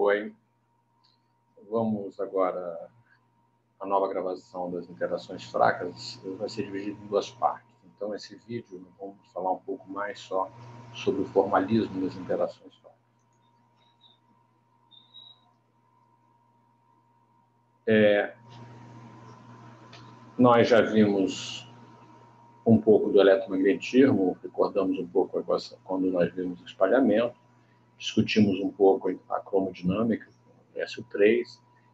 Oi, vamos agora a nova gravação das interações fracas. Vai ser dividido em duas partes. Então, esse vídeo, vamos falar um pouco mais só sobre o formalismo das interações fracas. Nós já vimos um pouco do eletromagnetismo, recordamos um pouco quando nós vimos o espalhamento, discutimos um pouco a cromodinâmica, o SO3,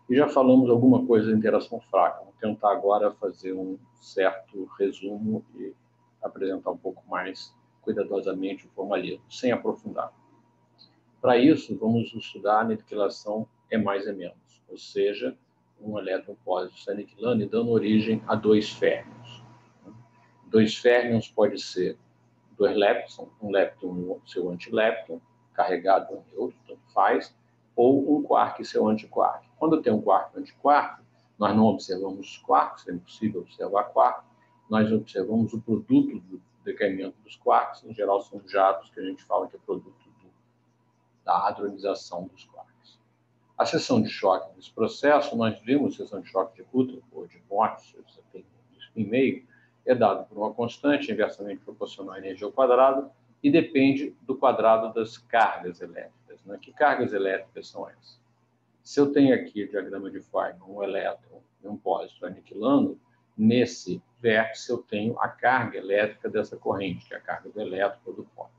e já falamos alguma coisa de interação fraca. Vou tentar agora fazer um certo resumo e apresentar um pouco mais cuidadosamente o formalismo, sem aprofundar. Para isso, vamos estudar a aniquilação E mais E menos, ou seja, um elétron pósito se aniquilando e dando origem a dois férmions. Dois férmions pode ser dois leptons, um lepton e seu antilepton, carregado em neutro, tanto faz, ou um quark e seu antiquark. Quando tem um quark e um antiquark, nós não observamos os quarks, é impossível observar quark, nós observamos o produto do decaimento dos quarks, em geral são jatos, que a gente fala que é produto da hadronização dos quarks. A seção de choque desse processo, nós vimos a seção de choque de Rutherford ou de Mott, você tem isso em meio, é dado por uma constante inversamente proporcional à energia ao quadrado e depende do quadrado das cargas elétricas. Né? Que cargas elétricas são essas? Se eu tenho aqui o diagrama de Feynman, um elétron e um pósito aniquilando, nesse vértice eu tenho a carga elétrica dessa corrente, que é a carga do elétron ou do pósito.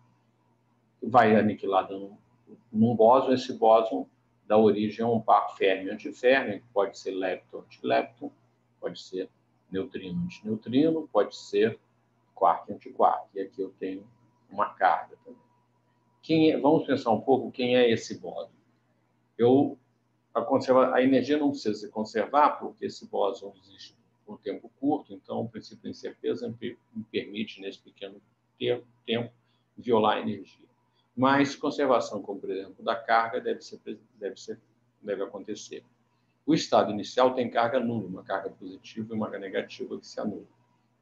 Vai aniquilar num bóson, esse bóson dá origem a um par férmio-antiférmio, que pode ser lepton-antilepton, pode ser neutrino-antineutrino, pode ser quark-antiquark. E aqui eu tenho uma carga também. Vamos pensar um pouco quem é esse bóson. A energia não precisa se conservar, porque esse bóson existe por um tempo curto, então o princípio da incerteza me permite, nesse pequeno tempo, violar a energia. Mas conservação, como por exemplo, da carga, deve acontecer. O estado inicial tem carga nula, uma carga positiva e uma carga negativa que se anula.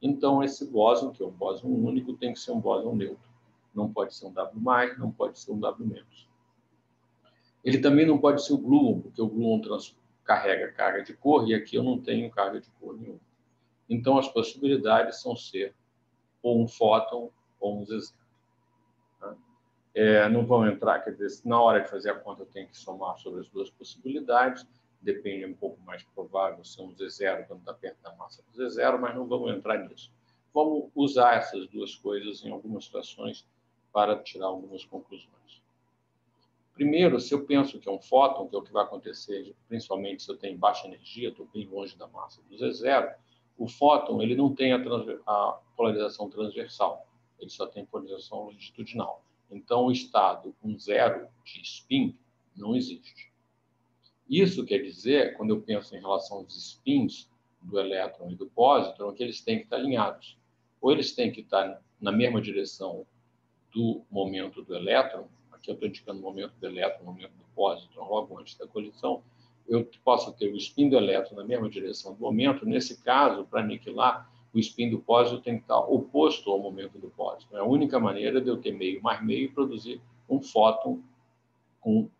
Então, esse bóson, que é um bóson único, tem que ser um bóson neutro. Não pode ser um W+, não pode ser um W-. Ele também não pode ser o gluon, porque o gluon carrega carga de cor, e aqui eu não tenho carga de cor nenhuma. Então, as possibilidades são ser ou um fóton ou um zezero. Não vão entrar, quer dizer, na hora de fazer a conta eu tenho que somar sobre as duas possibilidades, depende, um pouco mais provável ser um Z0 quando está perto da massa do Z0, mas não vamos entrar nisso. Vamos usar essas duas coisas em algumas situações para tirar algumas conclusões. Primeiro, se eu penso que é um fóton, que é o que vai acontecer, principalmente se eu tenho baixa energia, estou bem longe da massa do Z0, o fóton ele não tem a polarização transversal, ele só tem polarização longitudinal. Então, o estado com zero de spin não existe. Isso quer dizer, quando eu penso em relação aos spins do elétron e do pósitron, que eles têm que estar alinhados. Ou eles têm que estar na mesma direção do momento do elétron, aqui eu estou indicando o momento do elétron, o momento do pósitron, logo antes da colisão, eu posso ter o spin do elétron na mesma direção do momento. Nesse caso, para aniquilar, o spin do pósito tem que estar oposto ao momento do pósito. É a única maneira de eu ter meio mais meio e produzir um fóton com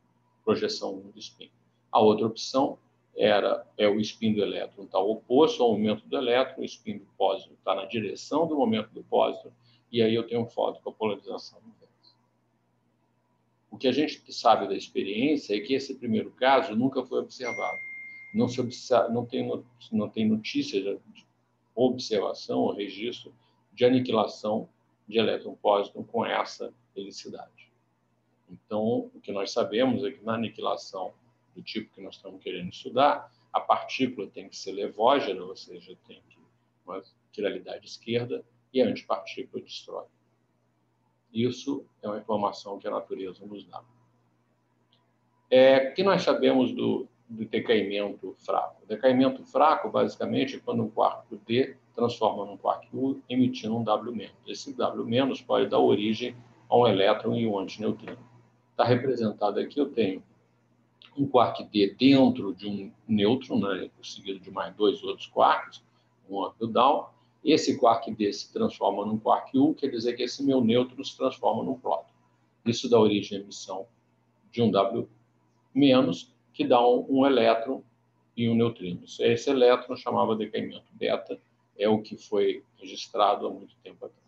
projeção 1 do spin. A outra opção é o spin do elétron estar oposto ao momento do elétron, o spin do pósito está na direção do momento do pósito, e aí eu tenho um fóton com a polarização inversa. O que a gente sabe da experiência é que esse primeiro caso nunca foi observado. Não tem notícia de observação ou registro de aniquilação de elétron-pósitron com essa helicidade. Então, o que nós sabemos é que na aniquilação do tipo que nós estamos querendo estudar, a partícula tem que ser levógena, ou seja, tem uma quiralidade esquerda, e a antipartícula destrói. Isso é uma informação que a natureza nos dá. O que nós sabemos do decaimento fraco? O decaimento fraco, basicamente, é quando um quark D transforma num quark U, emitindo um W-. Esse W- pode dar origem a um elétron e um antineutrino. Está representado aqui, eu tenho um quark D dentro de um nêutron, né, seguido de mais dois outros quarks, um up e down. Esse quark D se transforma num quark U, quer dizer que esse meu nêutron se transforma num próton. Isso dá origem à emissão de um W menos, que dá um elétron e um neutrino. Esse elétron chamava decaimento beta, é o que foi registrado há muito tempo atrás.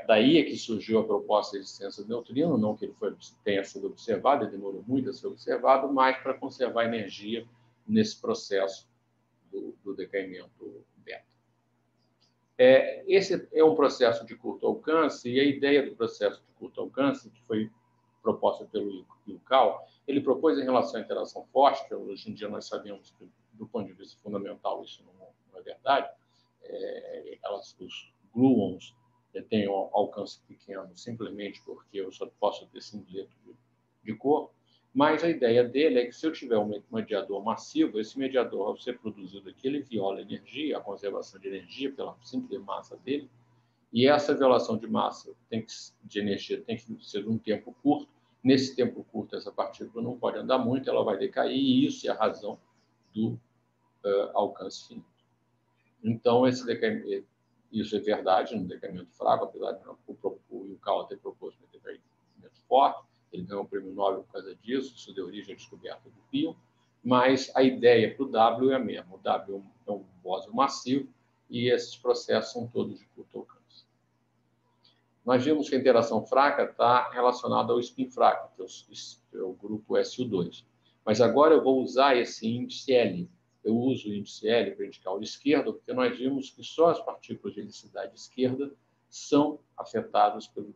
Daí que surgiu a proposta de existência do neutrino, não que ele tenha sido observado, ele demorou muito a ser observado, mas para conservar energia nesse processo do decaimento beta. Esse é um processo de curto alcance, e a ideia do processo de curto alcance, que foi proposta pelo Yukawa, ele propôs em relação à interação forte, que hoje em dia nós sabemos que, do ponto de vista fundamental, isso não é verdade, os gluons têm um alcance pequeno simplesmente porque eu só posso ter singleto de cor, mas a ideia dele é que se eu tiver um mediador massivo, esse mediador, ao ser produzido aqui, ele viola a energia, a conservação de energia pela simples massa dele, e essa violação de massa de energia tem que ser de um tempo curto. Nesse tempo curto, essa partícula não pode andar muito, ela vai decair, e isso é a razão do alcance finito. Então, isso é verdade no decaimento fraco, apesar de o Yukawa ter proposto um decaimento forte. Ele ganhou o prêmio Nobel por causa disso, isso deu origem à descoberta do pion, mas a ideia para o W é a mesma. O W é um bóson massivo e esses processos são todos de curto alcance. Nós vimos que a interação fraca está relacionada ao spin fraco, que é o grupo SU2. Mas agora eu vou usar esse índice L. Eu uso o índice L para indicar o esquerdo, porque nós vimos que só as partículas de helicidade esquerda são afetadas pelo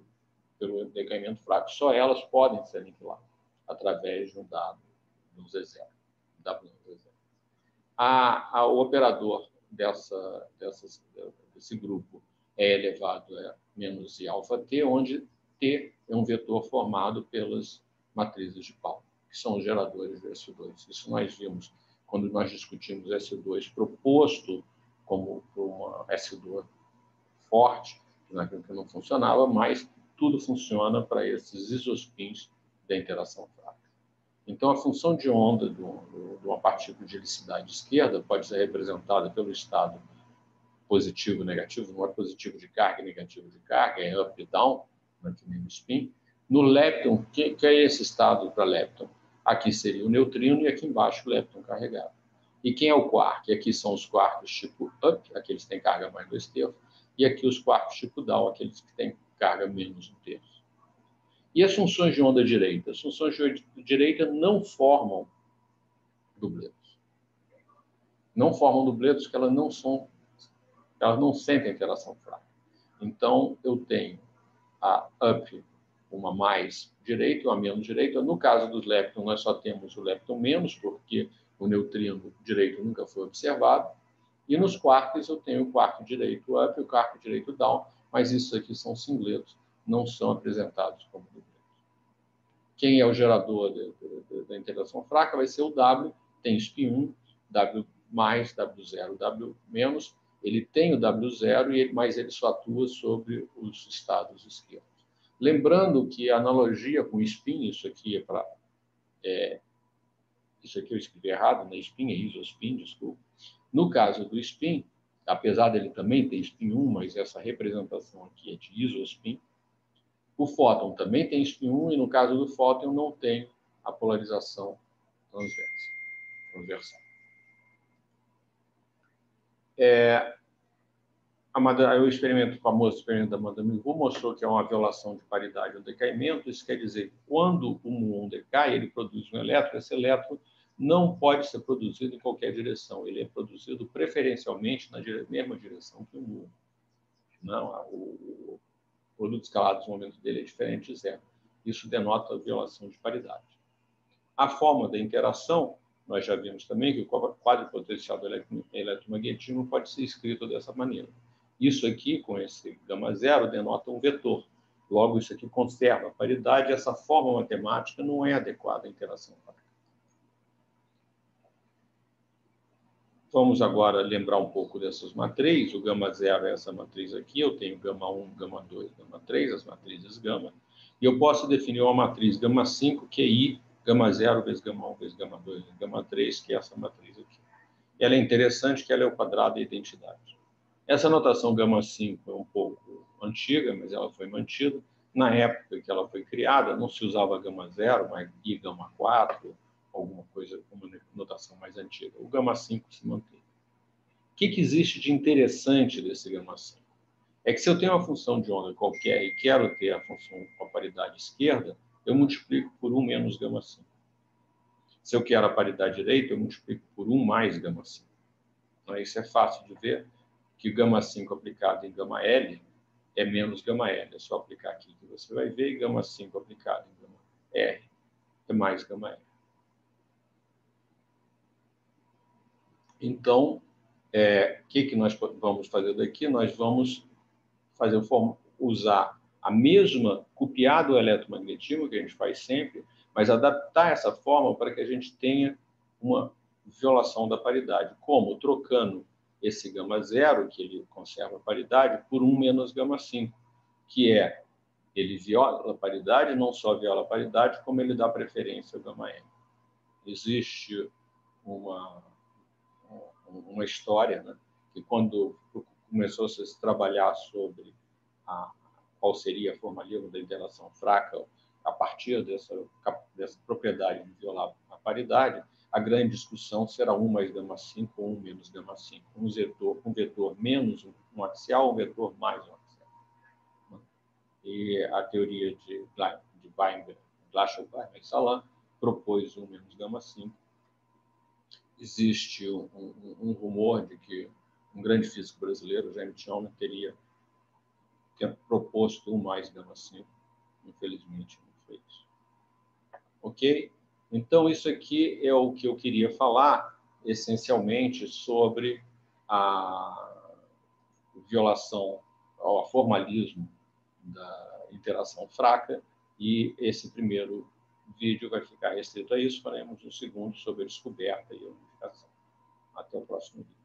decaimento fraco. Só elas podem ser aniquiladas através de um dado no Z0. O operador desse grupo é elevado a menos I alfa T, onde T é um vetor formado pelas matrizes de Pauli, que são os geradores do SU2. Isso nós vimos quando nós discutimos SU2 proposto como uma SU2 forte, que não funcionava, mas tudo funciona para esses isospins da interação fraca. Então, a função de onda de uma partícula de helicidade esquerda pode ser representada pelo estado positivo e negativo, não é positivo de carga e negativo de carga, é up e down, que nem no spin. No lepton, que é esse estado para lepton? Aqui seria o neutrino e aqui embaixo o lepton carregado. E quem é o quark? Aqui são os quarks tipo up, aqueles que têm carga mais 2/3, e aqui os quarks tipo down, aqueles que têm carga menos 1/3. E as funções de onda direita? As funções de onda direita não formam dubletos. Não formam dubletos porque elas não sentem interação fraca. Então, eu tenho a up, uma mais direita e uma menos direita. No caso dos leptons, nós só temos o lepton menos, porque o neutrino direito nunca foi observado. E nos quarks, eu tenho o quark direito up e o quark direito down, mas isso aqui são singletos, não são apresentados como dubletos. Quem é o gerador da interação fraca vai ser o W, tem spin 1, W mais, W0, W menos. Ele tem o W0, mas ele só atua sobre os estados esquerdos. Lembrando que a analogia com o spin, isso aqui eu escrevi errado, né? Spin é isospin, desculpa. No caso do spin, apesar dele também ter spin 1, mas essa representação aqui é de isospin, o fóton também tem spin 1 e no caso do fóton não tem a polarização transversal. O famoso experimento da Madame Wu mostrou que é uma violação de paridade ou decaimento. Isso quer dizer que quando o muon decai, ele produz um elétron. Esse elétron não pode ser produzido em qualquer direção. Ele é produzido preferencialmente na mesma direção que o muon. Não, o produto escalado no momento dele é diferente de zero. Isso denota a violação de paridade. A forma da interação, nós já vimos também que o quadro potencial do eletromagnetismo pode ser escrito dessa maneira. Isso aqui, com esse gama zero, denota um vetor. Logo, isso aqui conserva a paridade. Essa forma matemática não é adequada à interação fraca. Vamos agora lembrar um pouco dessas matrizes. O gama zero é essa matriz aqui. Eu tenho gama 1, gama 2, gama 3, as matrizes gama. E eu posso definir uma matriz gama 5, que é I, gama 0 vezes gama 1 vezes gama 2 vezes gama 3, que é essa matriz aqui. Ela é interessante que ela é o quadrado da identidade. Essa notação gama 5 é um pouco antiga, mas ela foi mantida. na época que ela foi criada, não se usava gama 0, mas I gama 4, alguma coisa, uma notação mais antiga. O gama 5 se mantém. O que existe de interessante desse gama 5? É que se eu tenho uma função de onda qualquer e quero ter a função com a paridade esquerda, eu multiplico por 1 menos gama 5. Se eu quero a paridade direita, eu multiplico por 1 mais gama 5. Então, isso é fácil de ver, que o gama 5 aplicado em gama L é menos gama L. É só aplicar aqui que você vai ver, e gama 5 aplicado em gama R é mais gama L. Então, o que nós vamos fazer daqui? Nós vamos usar a mesma, copiar do eletromagnetismo, que a gente faz sempre, mas adaptar essa forma para que a gente tenha uma violação da paridade. Como? Trocando esse gama 0, que ele conserva a paridade, por 1 menos gama 5, que ele viola a paridade, não só viola a paridade, como ele dá preferência ao gama N. Existe uma história, né, que quando começou a se trabalhar sobre qual seria a formalismo da interação fraca a partir dessa propriedade de violar a paridade, a grande discussão será 1 mais gama 5 ou 1 menos gama 5. Um vetor menos um axial, um vetor mais um axial. E a teoria de Weinberg, Glashow-Weinberg e Salan propôs 1 menos gama 5. Existe um rumor de que um grande físico brasileiro, Jaime Tillman, teria proposto 1 mais gama 5. Infelizmente, não foi isso. Ok? Então, isso aqui é o que eu queria falar, essencialmente, sobre a violação ao formalismo da interação fraca, e esse primeiro vídeo vai ficar restrito a isso. Faremos um segundo sobre a descoberta e a unificação. Até o próximo vídeo.